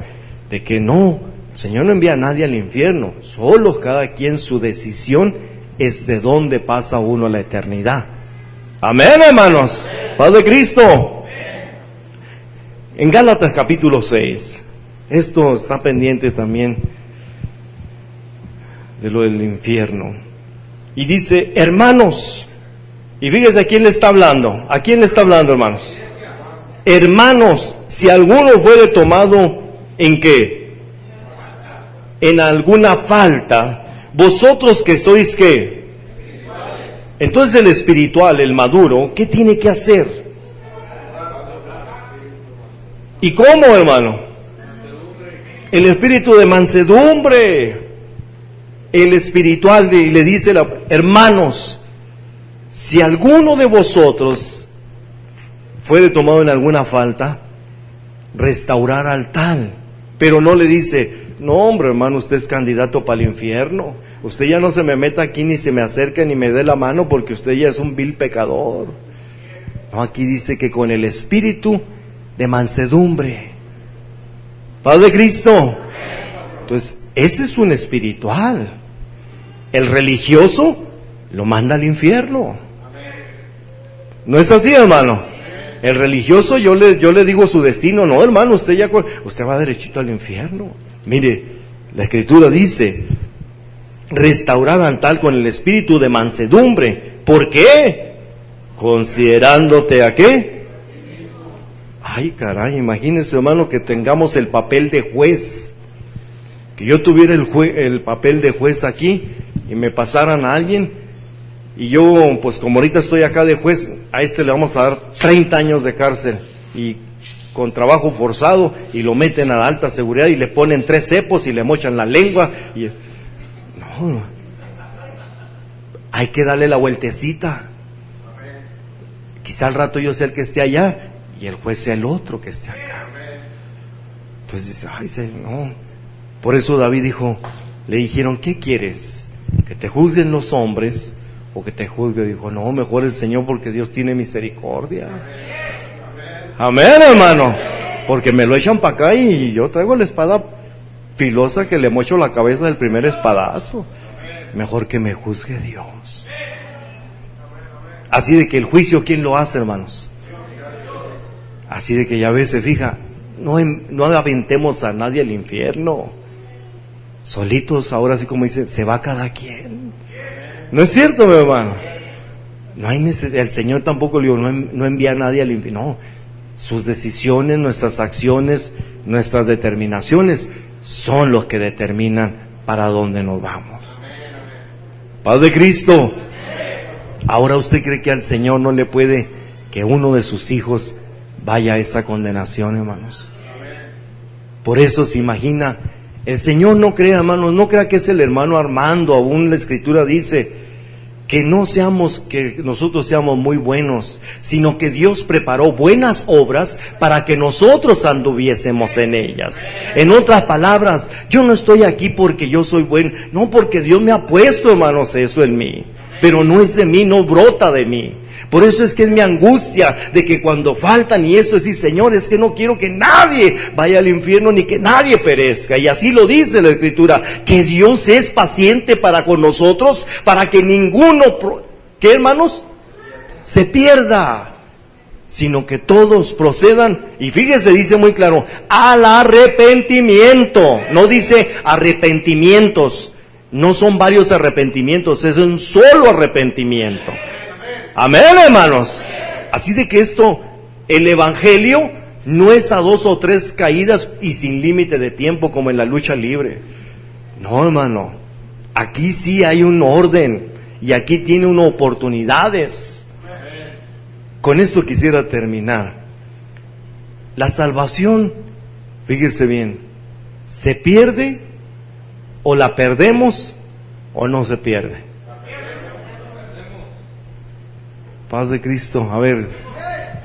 de que no, el Señor no envía a nadie al infierno. Solo cada quien su decisión es de dónde pasa uno a la eternidad. Amén, hermanos. Padre Cristo. En Gálatas capítulo 6, esto está pendiente también de lo del infierno. Y dice, hermanos, Y fíjese a quién le está hablando. ¿A quién le está hablando, hermanos? Hermanos, si alguno fuere tomado ¿en qué? En alguna falta, vosotros que sois ¿qué? Entonces el espiritual, el maduro, ¿qué tiene que hacer? ¿Y cómo, hermano? El espíritu de mansedumbre. El espiritual le dice, hermanos, si alguno de vosotros fuere tomado en alguna falta, restaurar al tal. Pero no le dice, no hombre hermano, usted es candidato para el infierno. Usted ya no se me meta aquí, ni se me acerque, ni me dé la mano, porque usted ya es un vil pecador. No, aquí dice que con el espíritu de mansedumbre. Paz de Cristo. Entonces, ese es un espiritual. El religioso lo manda al infierno. ¿No es así, hermano? El religioso, yo le digo su destino. No, hermano, usted va derechito al infierno. Mire, la Escritura dice, restaurar al tal con el espíritu de mansedumbre. ¿Por qué? Considerándote ¿a qué? Ay, caray, imagínense, hermano, que tengamos el papel de juez. Que yo tuviera el papel de juez aquí y me pasaran a alguien, y yo, pues como ahorita estoy acá de juez, a este le vamos a dar 30 años de cárcel y con trabajo forzado, y lo meten a la alta seguridad y le ponen 3 cepos y le mochan la lengua y no, hay que darle la vueltecita. Quizá al rato yo sea el que esté allá y el juez sea el otro que esté acá. Entonces dice, no. Por eso David dijo, le dijeron, ¿qué quieres? ¿Que te juzguen los hombres o que te juzgue? Dijo, no, mejor el Señor, porque Dios tiene misericordia. Amén, hermano. Porque me lo echan para acá y yo traigo la espada filosa que le mocho la cabeza del primer espadazo. Mejor que me juzgue Dios. Así de que el juicio, ¿quién lo hace, hermanos? Así de que ya ves, se fija, no aventemos a nadie al infierno. Solitos, ahora sí como dicen, se va cada quien. ¿No es cierto, mi hermano? No hay necesidad, el Señor tampoco le digo, no envía a nadie al infierno. No, sus decisiones, nuestras acciones, nuestras determinaciones son los que determinan para dónde nos vamos. Paz de Cristo. Ahora usted cree que al Señor no le puede que uno de sus hijos vaya a esa condenación, hermanos. Por eso se imagina, el Señor no crea, hermanos, no crea que es el hermano Armando. Aún la Escritura dice que que nosotros seamos muy buenos, sino que Dios preparó buenas obras para que nosotros anduviésemos en ellas. En otras palabras, yo no estoy aquí porque yo soy bueno, no, porque Dios me ha puesto, hermanos, eso en mí, pero no es de mí, no brota de mí. Por eso es que es mi angustia de que cuando faltan y esto, es decir, Señor, es que no quiero que nadie vaya al infierno ni que nadie perezca. Y así lo dice la Escritura, que Dios es paciente para con nosotros, para que ninguno, ¿qué, hermanos? Se pierda, sino que todos procedan. Y fíjese, dice muy claro, al arrepentimiento. No dice arrepentimientos, no son varios arrepentimientos, es un solo arrepentimiento. Amén, hermanos. Así de que el evangelio no es a 2 o 3 caídas y sin límite de tiempo como en la lucha libre. No, hermano. Aquí sí hay un orden y aquí tiene unas oportunidades. Con esto quisiera terminar. La salvación, fíjese bien, ¿se pierde o la perdemos o no se pierde? Paz de Cristo. A ver,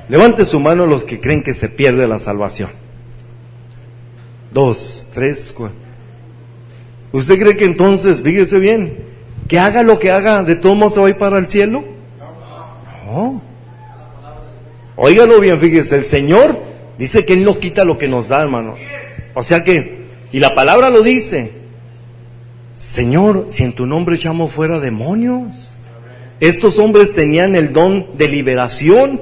levante su mano los que creen que se pierde la salvación. 2, 3, 4. ¿Usted cree que entonces, fíjese bien, que haga lo que haga, de todos modos se va a ir para el cielo? No. Óigalo bien, fíjese, el Señor dice que Él nos quita lo que nos da, hermano. O sea que, y la palabra lo dice, Señor, si en tu nombre echamos fuera demonios. Estos hombres tenían el don de liberación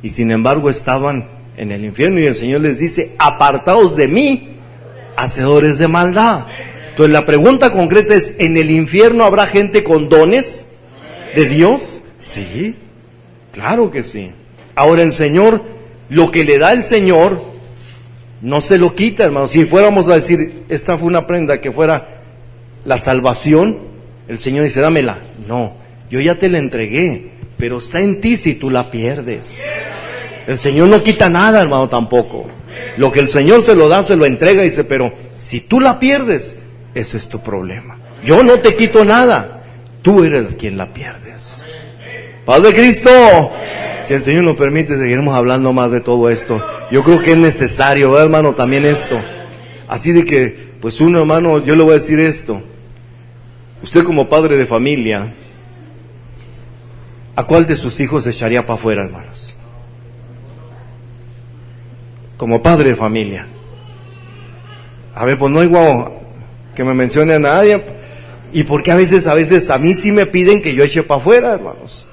y sin embargo estaban en el infierno, y el Señor les dice, apartaos de mí, hacedores de maldad. Entonces la pregunta concreta es, ¿en el infierno habrá gente con dones de Dios? Sí. Claro que sí. Ahora el Señor, lo que le da el Señor, no se lo quita, hermano. Si fuéramos a decir, esta fue una prenda que fuera la salvación, el Señor dice, dámela. No, yo ya te la entregué, pero está en ti si tú la pierdes. El Señor no quita nada, hermano, tampoco. Lo que el Señor se lo da, se lo entrega y dice, pero si tú la pierdes, ese es tu problema. Yo no te quito nada, tú eres quien la pierdes. Paz de Cristo. Si el Señor nos permite, seguiremos hablando más de todo esto. Yo creo que es necesario, ¿verdad, hermano? También esto. Así de que, pues uno, hermano, yo le voy a decir esto. Usted como padre de familia, ¿a cuál de sus hijos se echaría para afuera, hermanos? Como padre de familia. A ver, pues no hay guau que me mencione a nadie. ¿Y por qué a veces a mí sí me piden que yo eche para afuera, hermanos?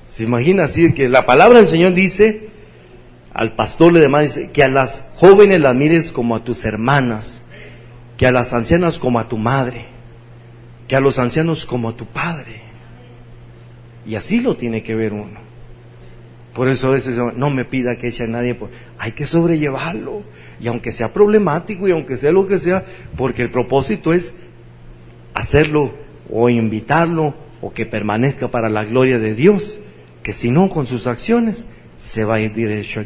¿Se imagina así? Que la palabra del Señor dice, al pastor le demanda, dice, que a las jóvenes las mires como a tus hermanas, que a las ancianas como a tu madre, que a los ancianos como a tu padre. Y así lo tiene que ver uno. Por eso a veces no me pida que eche a nadie, pues, hay que sobrellevarlo. Y aunque sea problemático y aunque sea lo que sea, porque el propósito es hacerlo o invitarlo o que permanezca para la gloria de Dios. Que si no, con sus acciones se va a ir derecho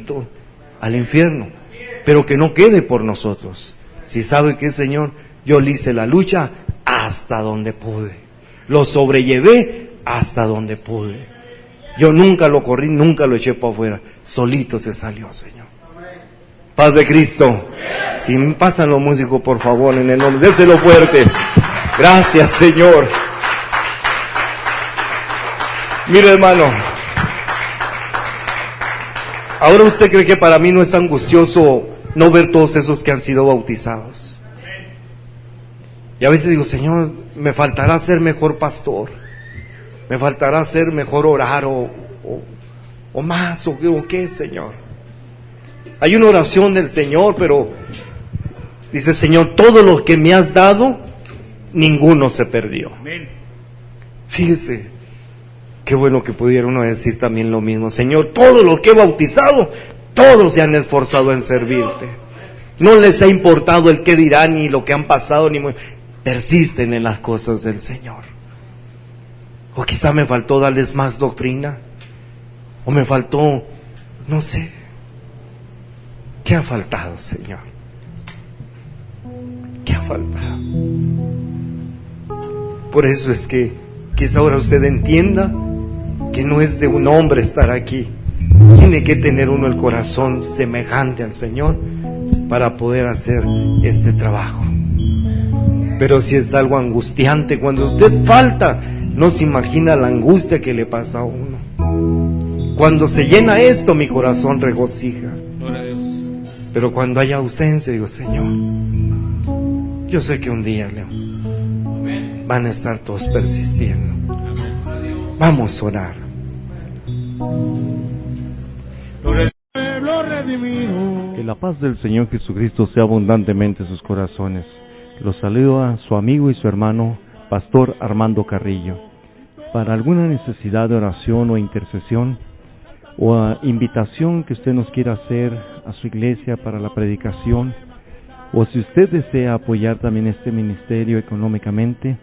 al infierno, pero que no quede por nosotros. Si sabe que, Señor, yo le hice la lucha hasta donde pude, lo sobrellevé hasta donde pude, yo nunca lo corrí, nunca lo eché para afuera, solito se salió, Señor. Paz de Cristo. Si me pasan los músicos, por favor, en el nombre, déselo fuerte. Gracias, Señor. Mire, hermano, ahora usted cree que para mí no es angustioso no ver todos esos que han sido bautizados. Y a veces digo, Señor, me faltará ser mejor pastor, me faltará ser mejor orar o más, o qué, Señor. Hay una oración del Señor, pero dice, Señor, todo lo que me has dado, ninguno se perdió. Fíjese. Qué bueno que pudiera uno decir también lo mismo. Señor, todo lo que he bautizado, todos se han esforzado en servirte. No les ha importado el qué dirán, ni lo que han pasado, ni persisten en las cosas del Señor. O quizá me faltó darles más doctrina, o me faltó, no sé. ¿Qué ha faltado, Señor? ¿Qué ha faltado? Por eso es que quizá ahora usted entienda que no es de un hombre estar aquí. Tiene que tener uno el corazón semejante al Señor para poder hacer este trabajo. Pero si es algo angustiante, cuando usted falta, no se imagina la angustia que le pasa a uno. Cuando se llena esto, mi corazón regocija. Gloria a Dios. Pero cuando hay ausencia, digo, Señor, yo sé que un día, Leo, van a estar todos persistiendo. Vamos a orar. Que la paz del Señor Jesucristo sea abundantemente en sus corazones. Los saluda su amigo y su hermano, Pastor Armando Carrillo. Para alguna necesidad de oración o intercesión, o invitación que usted nos quiera hacer a su iglesia para la predicación, o si usted desea apoyar también este ministerio económicamente,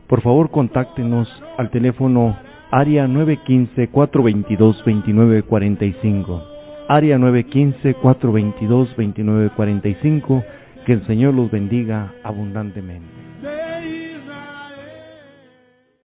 por favor contáctenos al teléfono área 915-422-2945, área 915-422-2945, que el Señor los bendiga abundantemente.